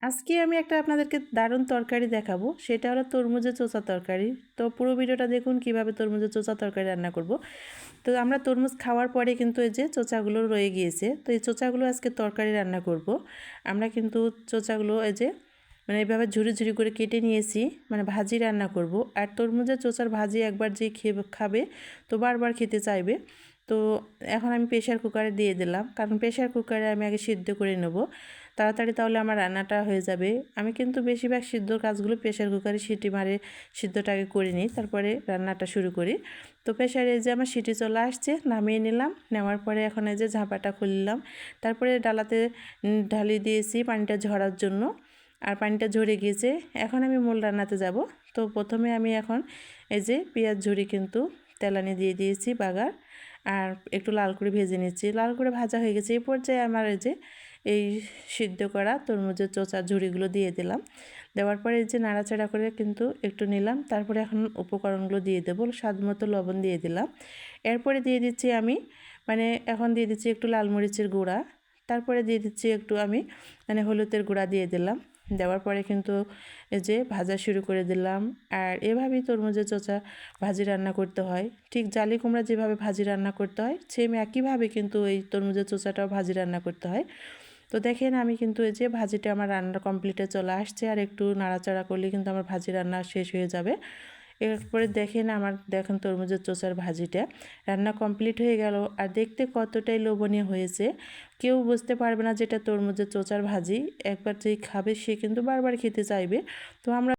আজকে আমি একটা আপনাদেরকে দারুণ তরকারি দেখাবো, সেটা হলো তরমুজের চোচা তরকারি। তো পুরো ভিডিওটা দেখুন কিভাবে তরমুজের চোচা তরকারি রান্না করব। তো আমরা তরমুজ খাওয়ার পরে কিন্তু এই যে চোচাগুলো রয়ে গিয়েছে, তো এই চোচাগুলো আজকে তরকারি রান্না করব। আমরা কিন্তু চোচাগুলো এই যে মানে এইভাবে ঝুরি ঝুরি করে কেটে নিয়েছি, মানে ভাজি রান্না করব। আর তরমুজের চোচার ভাজি একবার যে খাবে তো বারবার খেতে চাইবে। তো এখন আমি প্রেশার কুকারে দিয়ে দিলাম, কারণ প্রেশার কুকারে আমি আগে সিদ্ধ করে নেব তাড়াতাড়ি, তাহলে আমার রান্নাটা হয়ে যাবে। আমি কিন্তু বেশিরভাগ সিদ্ধর কাজগুলো প্রেশার কুকারে সিটি মারে সিদ্ধটাকে করে নিই, তারপরে রান্নাটা শুরু করি। তো প্রেশারে যে আমার সিটি চলে আসছে, নামিয়ে নিলাম। নেওয়ার পরে এখন এই যে ঝাঁপাটা খুললাম, তারপরে ডালাতে ঢালিয়ে দিয়েছি পানিটা ঝরার জন্য। আর পানিটা ঝরে গিয়েছে, এখন আমি মূল রান্নাতে যাব। তো প্রথমে আমি এখন এই যে পেঁয়াজ ঝুরি কিন্তু তেলানি দিয়ে দিয়েছি বাগার, আর একটু লাল করে ভেজে নিচ্ছি। লাল করে ভাজা হয়ে গেছে, এই পর্যায়ে আমার এই যে এই সিদ্ধ করা তরমুজের চোচা ঝুড়িগুলো দিয়ে দিলাম। দেওয়ার পরে এই যে নাড়াচাড়া করে কিন্তু একটু নিলাম, তারপরে এখন উপকরণগুলো দিয়ে দেবো। স্বাদ মতো লবণ দিয়ে দিলাম। এরপরে দিয়ে দিচ্ছি আমি এখন দিয়ে দিচ্ছি একটু লাল মরিচের গুঁড়া, তারপরে দিয়ে দিচ্ছি একটু আমি হলুদের গুঁড়া দিয়ে দিলাম। দেওয়ার পরে কিন্তু এই যে ভাজা শুরু করে দিলাম। আর এভাবেই তরমুজের চোচা ভাজি রান্না করতে হয়, ঠিক জালি কুমড়া যেভাবে ভাজি রান্না করতে হয় সেম একইভাবে কিন্তু এই তরমুজের চোচাটাও ভাজি রান্না করতে হয়। তো দেখেন আমি কিন্তু এই যে ভাজিটা আমার রান্না কমপ্লিটে চলে আসছে, আর একটু নাড়াচাড়া করলে কিন্তু আমার ভাজি রান্না শেষ হয়ে যাবে। এরপরে দেখেন তরমুজের চোচার ভাজিটা রান্না কমপ্লিট হয়ে গেল, আর দেখতে কতটাই লোভনীয় হয়েছে। কেউ বুঝতে পারবে না যেটা তরমুজের চোচার ভাজি, একবার যেই খাবে সে কিন্তু বারবার খেতে চাইবে। তো আমরা